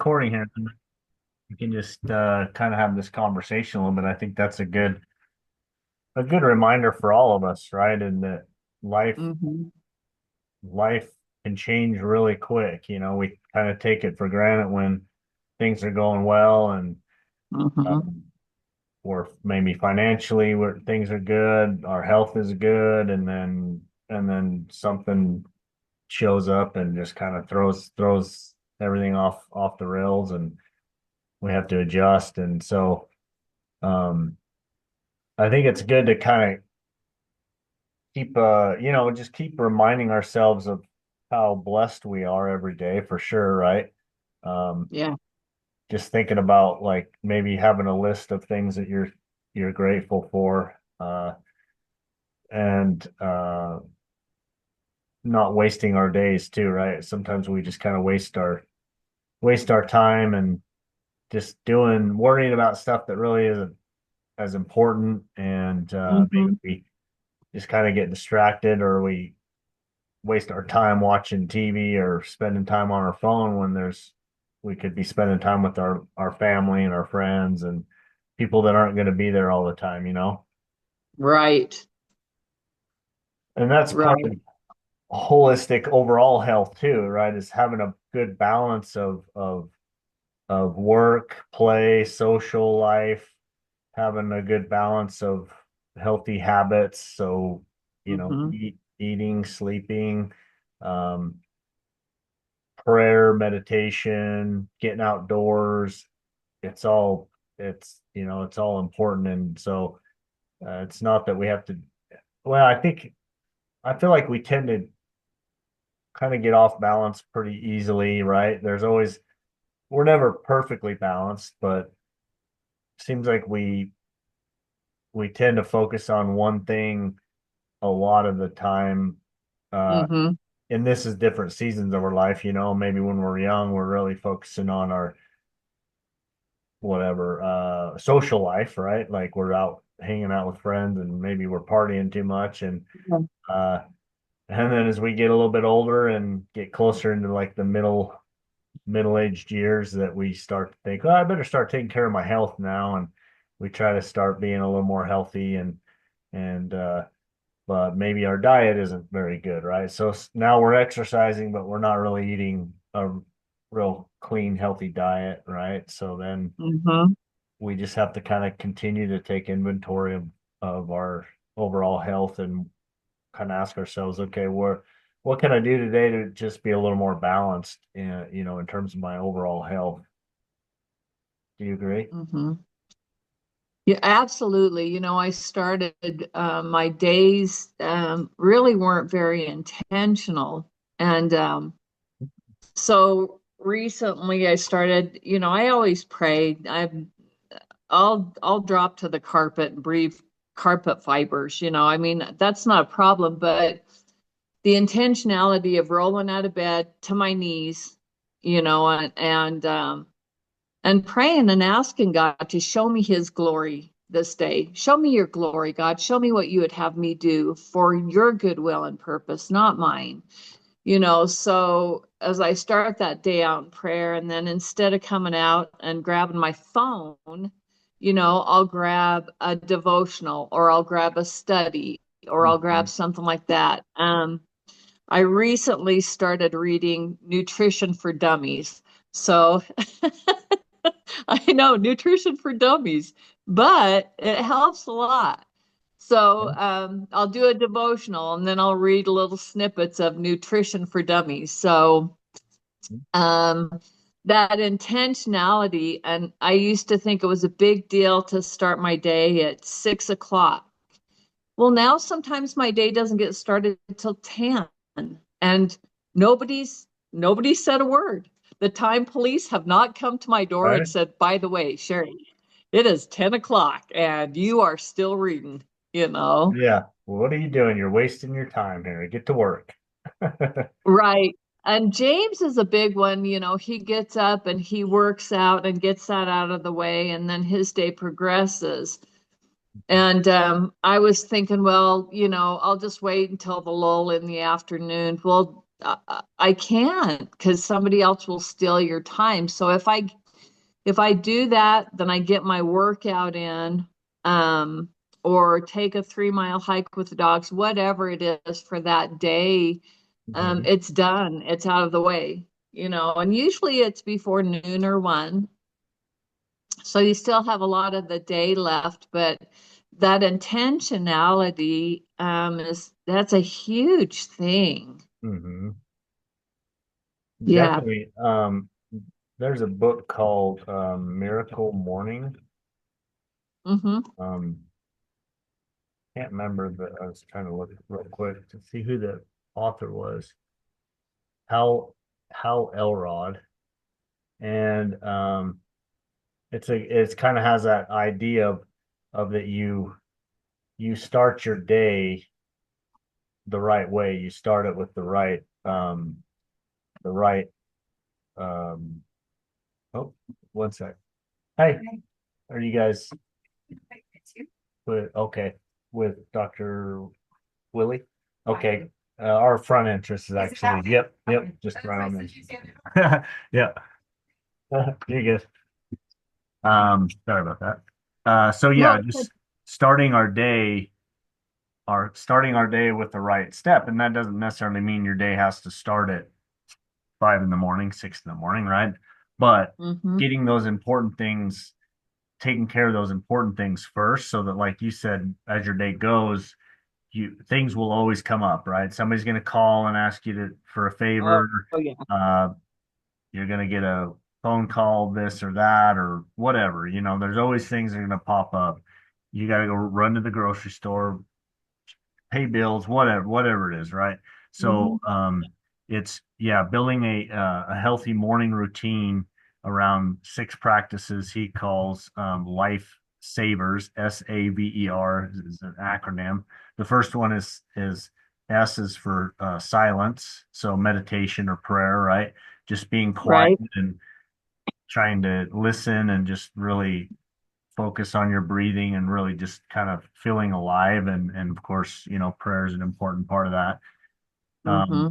recording here. We can just kind of have this conversation a little bit. I think that's a good reminder for all of us, right? And that life Hmm. life can change really quick. We kind of take it for granted when things are going well and Hmm. um, or maybe financially where things are good, our health is good, and then something shows up and just kind of throws everything off the rails, and we have to adjust. And so um I think it's good to kind of just keep reminding ourselves of how blessed we are every day for sure, right? Um, Yeah. just thinking about like maybe having a list of things that you're grateful for, and not wasting our days too, right? Sometimes we just kind of waste our time and just worrying about stuff that really isn't as important, and maybe Hmm. we just kind of get distracted, or we waste our time watching TV or spending time on our phone when we could be spending time with our family and our friends and people that aren't going to be there all the time. Right. And that's part of Right. holistic overall health too, right? Is having a good balance of work, play, social life, having a good balance of healthy habits. So, Hmm. eating, sleeping, um, prayer, meditation, getting outdoors. It's all it's all important. And so it's not that we have to. Well, I feel like we tend to kind of get off balance pretty easily, right? We're never perfectly balanced, but it seems like we tend to focus on one thing a lot of the time. Uh, Hmm. and this is different seasons of our life. Maybe when we're young, we're really focusing on our whatever social life, right? Like we're out hanging out with friends and maybe we're partying too much, uh and then as we get a little bit older and get closer into like the middle-aged years, that we start to think, oh, I better start taking care of my health now, and we try to start being a little more healthy, and but maybe our diet isn't very good, right? So now we're exercising, but we're not really eating a real clean, healthy diet, right? So then Hmm. we just have to kind of continue to take inventory of our overall health and kind of ask ourselves, okay, what can I do today to just be a little more balanced in terms of my overall health? Do you agree? Hmm. Yeah, absolutely. I started, my days really weren't very intentional. And so recently I started, I always prayed. I'll drop to the carpet and breathe carpet fibers. I mean, that's not a problem, but the intentionality of rolling out of bed to my knees, and praying and asking God to show me his glory this day. Show me your glory, God. Show me what you would have me do for your goodwill and purpose, not mine. So as I start that day out in prayer, and then instead of coming out and grabbing my phone, I'll grab a devotional, or I'll grab a study, or I'll grab Mhm. something like that. I recently started reading Nutrition for Dummies. So I know nutrition for dummies, but it helps a lot. So I'll do a devotional, and then I'll read little snippets of Nutrition for Dummies. So um, that intentionality, and I used to think it was a big deal to start my day at 6 o'clock. Well, now sometimes my day doesn't get started until 10, and nobody said a word. The time police have not come to my door and Right? said, by the way, Sherry, it is 10 o'clock and you are still reading, you know? Yeah. Well, what are you doing? You're wasting your time here. Get to work. Right. And James is a big one, he gets up and he works out and gets that out of the way, and then his day progresses. And I was thinking, well, I'll just wait until the lull in the afternoon. Well, I can't because somebody else will steal your time. So if I do that, then I get my workout in, um, or take a 3 mile hike with the dogs, whatever it is for that day. Mhm. It's done. It's out of the way, you know, and usually it's before noon or 1. So you still have a lot of the day left, but that intentionality, is that's a huge thing. Mhm. Yeah. Definitely. There's a book called Miracle Morning. Hmm. Um, can't remember, but I was trying to look real quick to see who the author was. Hal Hal Elrod, and it's kind of has that idea of that you start your day the right way. You start it with the right um. Oh, one sec. Hey, are you guys with okay with Dr. Willie? Okay. Our front entrance is actually, yep, just right on there. Yeah, you're good. Sorry about that. So No, yeah, it's good. just starting our day, starting our day with the right step, and that doesn't necessarily mean your day has to start at 5 in the morning, 6 in the morning, right? But Hmm. getting those important things, taking care of those important things first, so that, like you said, as your day goes, you things will always come up, right? Somebody's going to call and ask you for a Oh, favor. oh yeah. Uh, you're going to get a phone call, this or that, or whatever. There's always things that are going to pop up. You got to go run to the grocery store, pay bills, whatever it is, right? Hmm. So, it's yeah, building a healthy morning routine around 6 practices he calls life savers. SAVER is an acronym. The first one is S is for silence, so meditation or prayer, right? Just being quiet Right. and trying to listen and just really focus on your breathing and really just kind of feeling alive. And of course, prayer is an important part of that. Um, Hmm.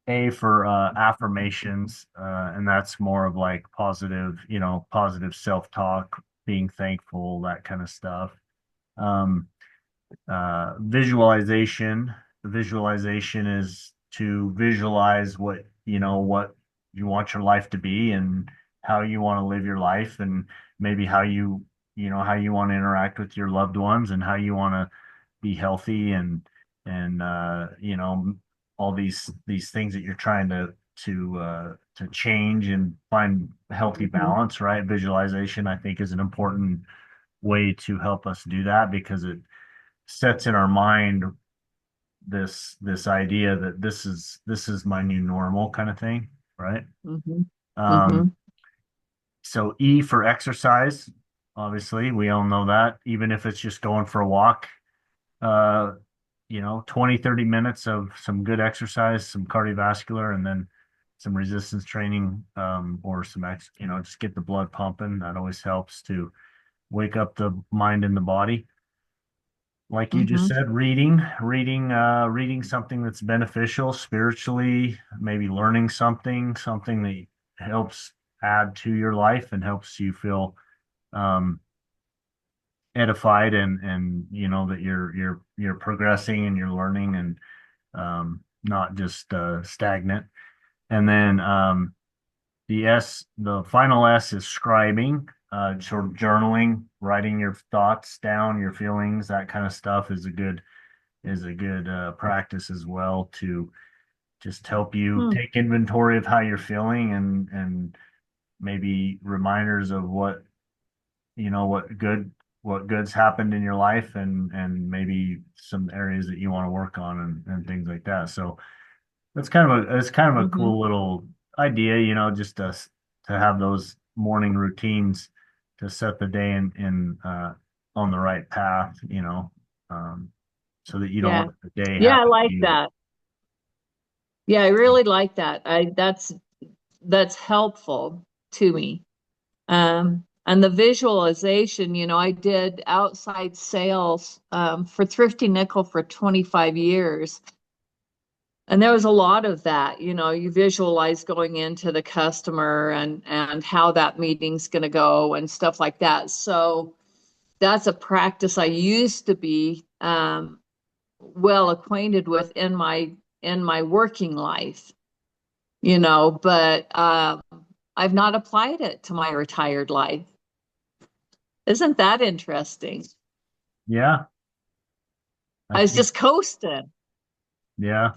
A for affirmations, and that's more of like positive, positive self-talk, being thankful, that kind of stuff. Um, Visualization. The visualization is to visualize what you want your life to be and how you want to live your life, and maybe how you want to interact with your loved ones, and how you want to be healthy, and all these things that you're trying to change and find healthy Hmm. balance, right? Visualization, I think, is an important way to help us do that, because it sets in our mind this idea that this is my new normal kind of thing, right? Hmm. Um, Hmm. so E for exercise, obviously, we all know that, even if it's just going for a walk, uh, 20, 30 minutes of some good exercise, some cardiovascular, and then some resistance training, or just get the blood pumping. That always helps to wake up the mind and the body. Like you just Hmm. said, reading something that's beneficial spiritually, maybe learning something that helps add to your life and helps you feel um, edified, and that you're progressing and you're learning, and not just stagnant. And then the final S is scribing, sort of journaling, writing your thoughts down, your feelings, that kind of stuff is a good practice as well, to just help you Hmm. take inventory of how you're feeling, and maybe reminders of what goods happened in your life, and maybe some areas that you want to work on, and things like that. So it's kind of a Hmm. cool little idea, just to have those morning routines to set the day in on the right path, um, so that you don't Yeah. let the day Yeah, I happen to like you. that. Yeah, I really like that. That's helpful to me. And the visualization, I did outside sales for Thrifty Nickel for 25 years. And there was a lot of that, you visualize going into the customer and how that meeting's going to go and stuff like that. So that's a practice I used to be well acquainted with in my working life, but I've not applied it to my retired life. Isn't that interesting? Yeah, I I was think, just coasting. yeah,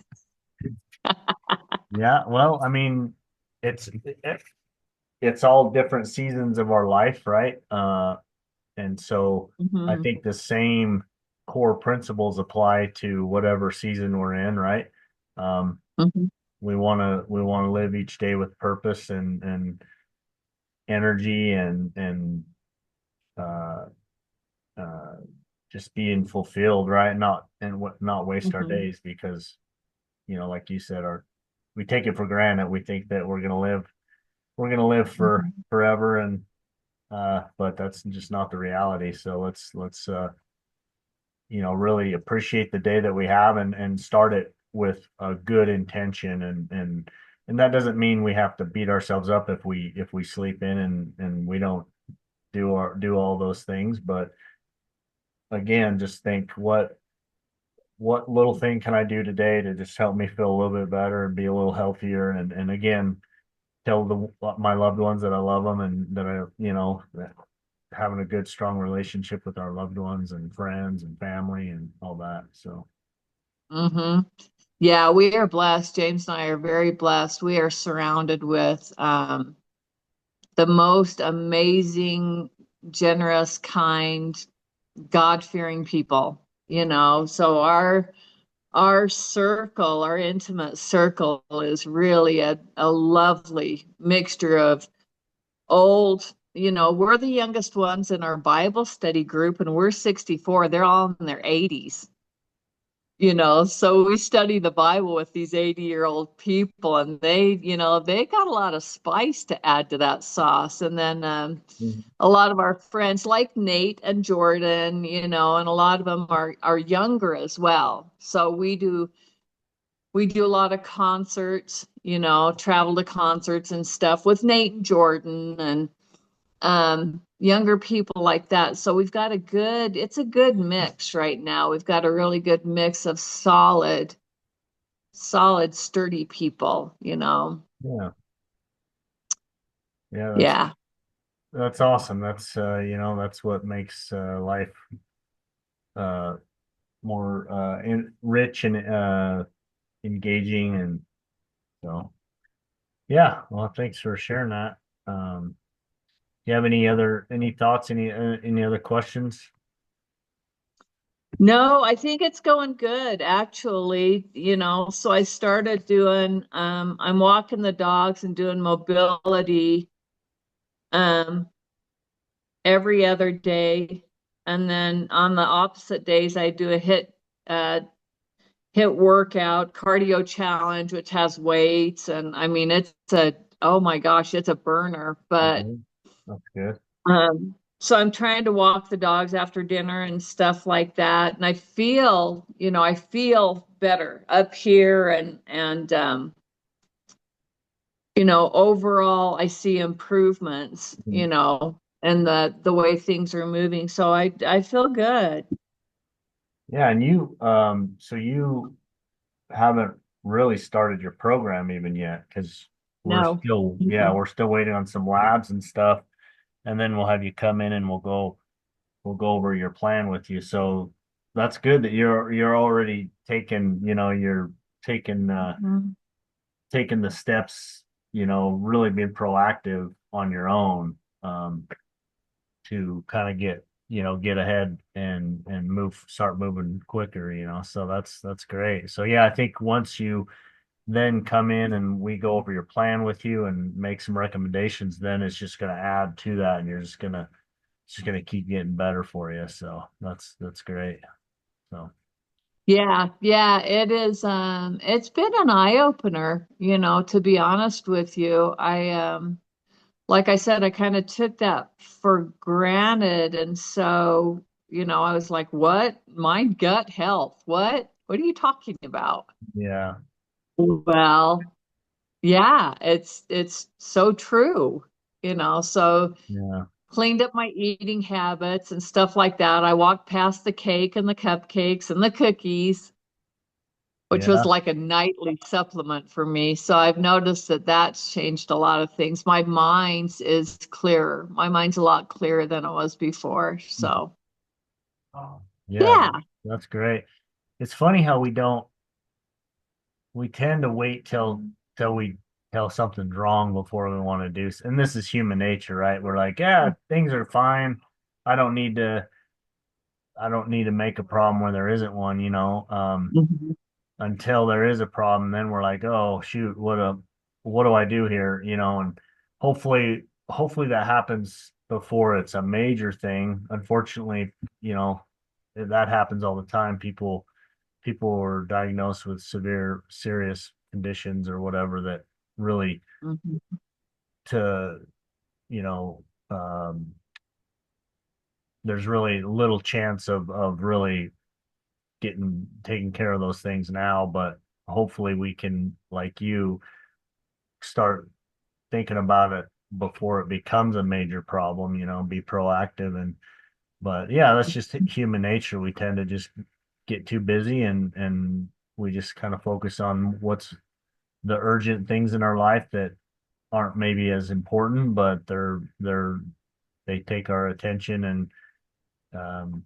yeah. Well, I mean, it's it's all different seasons of our life, right? And so I Hmm. think the same core principles apply to whatever season we're in, right? Um, Hmm. we want to live each day with purpose and energy and uh, uh, just being fulfilled, right? Not waste our Hmm. days because like you said, our we take it for granted. We think that we're gonna live for Hmm. forever, and but that's just not the reality. So let's really appreciate the day that we have and start it with a good intention and that doesn't mean we have to beat ourselves up if we sleep in and we don't do all those things. But again, just think what little thing can I do today to just help me feel a little bit better and be a little healthier and again tell my loved ones that I love them and that that having a good strong relationship with our loved ones and friends and family and all that. So Hmm. Yeah, we are blessed. James and I are very blessed. We are surrounded with the most amazing, generous, kind, God-fearing people, So our circle, our intimate circle is really a lovely mixture of old, we're the youngest ones in our Bible study group and we're 64. They're all in their 80s. So we study the Bible with these 80-year-old people, and they got a lot of spice to add to that sauce. And then mhm. a lot of our friends, like Nate and Jordan, and a lot of them are younger as well. So we do a lot of concerts, travel to concerts and stuff with Nate and Jordan and younger people like that. So it's a good mix right now. We've got a really good mix of solid, sturdy people. Yeah, yeah, Yeah. that's awesome. That's what makes life uh more rich and engaging. And so yeah, well, thanks for sharing that. You have any thoughts, any other questions? No, I think it's going good actually, So I started I'm walking the dogs and doing mobility um every other day. And then on the opposite days I do a uh hit workout, cardio challenge, which has weights. And I mean, oh my gosh, it's a burner. But Mhm. That's good. so I'm trying to walk the dogs after dinner and stuff like that. And I feel better up here and overall I see improvements, Mhm. and the way things are moving. So I feel good. Yeah, and so you haven't really started your program even yet because No. we're still waiting on some labs and stuff, and then we'll have you come in and we'll go over your plan with you. So that's good that you're already you're taking Mhm. taking the steps, really being proactive on your own to kind of get ahead and start moving quicker, so that's great. So yeah, I think once you then come in and we go over your plan with you and make some recommendations, then it's just going to add to that and you're just gonna keep getting better for you. So that's great. So Yeah, yeah, it is. It's been an eye opener, to be honest with you. Like I said, I kind of took that for granted. And so, I was like, what? My gut health? What? What are you talking about? yeah, Well, yeah, it's so true, so Yeah. cleaned up my eating habits and stuff like that. I walked past the cake and the cupcakes and the cookies, which was Yeah. like a nightly supplement for me. So I've noticed that that's changed a lot of things. My mind is clearer. My mind's a lot clearer than it was before. So, Oh, yeah, yeah. that's great. It's funny how we tend to wait till we tell something's wrong before we want to do. And this is human nature, right? We're like, yeah, things are fine. I don't need to I don't need to make a problem where there isn't one, Mhm. until there is a problem, then we're like, oh shoot, what do I do here? And hopefully that happens before it's a major thing. Unfortunately, that happens all the time. People are diagnosed with serious conditions or whatever that really Mhm. to, you know, um, there's really little chance of really getting taking care of those things now, but hopefully we can, like you, start thinking about it before it becomes a major problem, be proactive. But yeah, that's just human nature. We tend to just get too busy, and we just kind of focus on what's the urgent things in our life that aren't maybe as important, but they take our attention and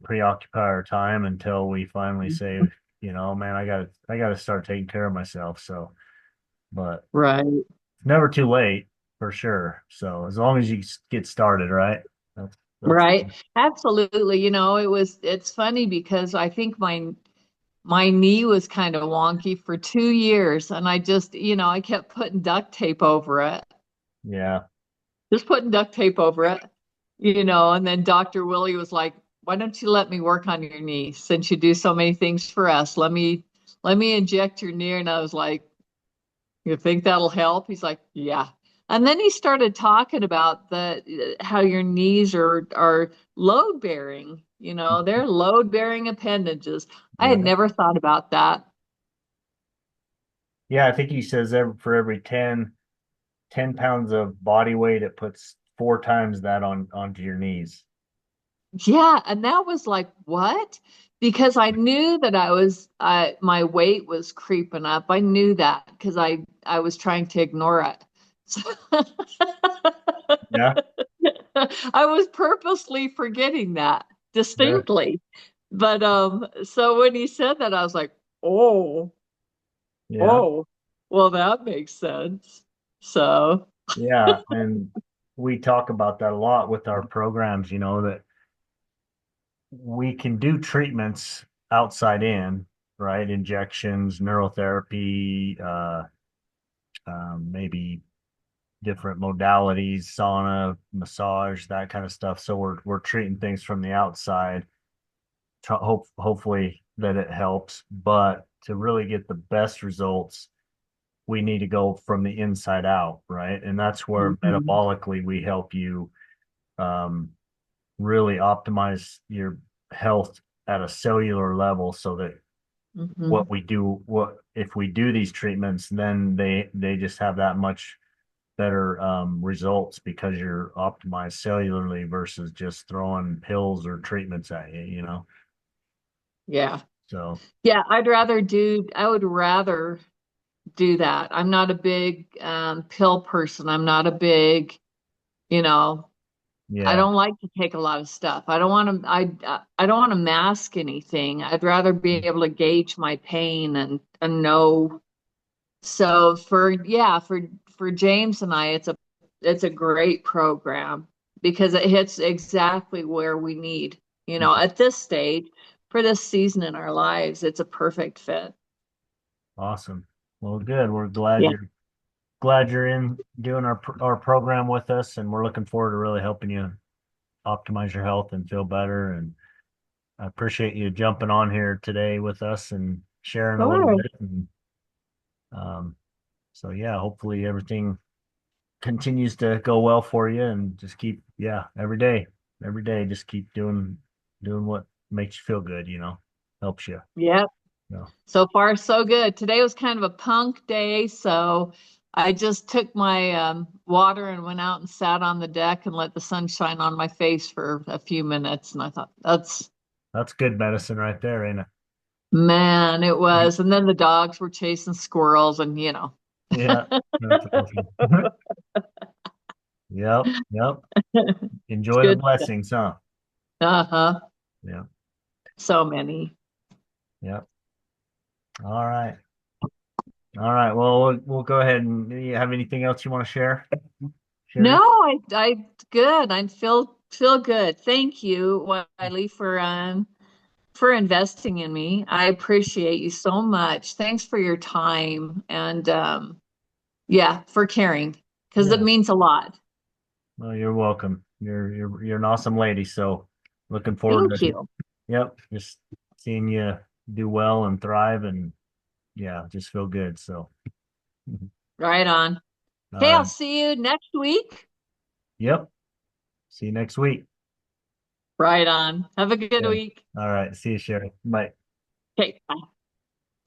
preoccupy our time until we finally say, man, I gotta start taking care of myself. So, but Right. it's never too late for sure. So as long as you get started, right? That's Right. Absolutely. It's funny because I think my knee was kind of wonky for 2 years and I kept putting duct tape over it. yeah, Just putting duct tape over it, and then Dr. Willie was like, "Why don't you let me work on your knee since you do so many things for us? Let me inject your knee." And I was like, "You think that'll help?" He's like, "Yeah." And then he started talking about the how your knees are load bearing, they're load bearing appendages. I had yeah, never thought about that. yeah. I think he says for every 10 pounds of body weight, it puts four times that onto your knees. Yeah, and that was like, what? Because I knew that my weight was creeping up. I knew that because I was trying to ignore it. So Yeah, I was purposely forgetting that yeah, distinctly. But so when he said that, I was like, oh, yeah, oh, well, that makes sense. So, yeah. And we talk about that a lot with our programs, that we can do treatments outside in, right? Injections, neurotherapy, maybe different modalities, sauna, massage, that kind of stuff. So we're treating things from the outside. Hopefully that it helps, but to really get the best results, we need to go from the inside out, right? And that's where mhm, metabolically we help you um, really optimize your health at a cellular level, so that mhm. what if we do these treatments, then they just have that much better results because you're optimized cellularly versus just throwing pills or treatments at you. Yeah. So Yeah, I would rather do that. I'm not a big pill person. I'm not a big, you know, I yeah, don't like to take a lot of stuff. I don't want to I don't want to mask anything. I'd rather be able to gauge my pain and know. So for James and I, it's a great program because it hits exactly where we need. At this stage, for this season in our lives, it's a perfect fit. awesome. Well, good. We're Yeah. glad you're in doing our program with us, and we're looking forward to really helping you optimize your health and feel better. And I appreciate you jumping on here today with us and sharing a little Sure. bit. And um, so yeah, hopefully everything continues to go well for you, and just keep, yeah, every day, just keep doing what makes you feel good, helps you. Yep. No. So far, so good. Today was kind of a punk day, so I just took my water and went out and sat on the deck and let the sun shine on my face for a few minutes. And I thought, That's good medicine right there, ain't it? man, it Yeah. was. And then the dogs were chasing squirrels, and you know. Yeah. That's awesome. Yep. Yep. It's Enjoy the good. blessings, huh? Uh-huh. Yeah. So many. Yep. All right. All right. Well, we'll go ahead and you have anything else you want to share, No, Sherry? I good. I feel good. Thank you, Wiley, for investing in me. I appreciate you so much. Thanks for your time and yeah, for caring because it Yeah. means a lot. Well, you're welcome. You're an awesome lady. So looking forward Thank to, you. yep, just seeing you do well and thrive and yeah, just feel good. So, Right on. all Okay, I'll right. see you next week. Yep. See you next week. Right on. Have a good Yeah. week. All right. See you, Sherry. Bye. Okay, bye.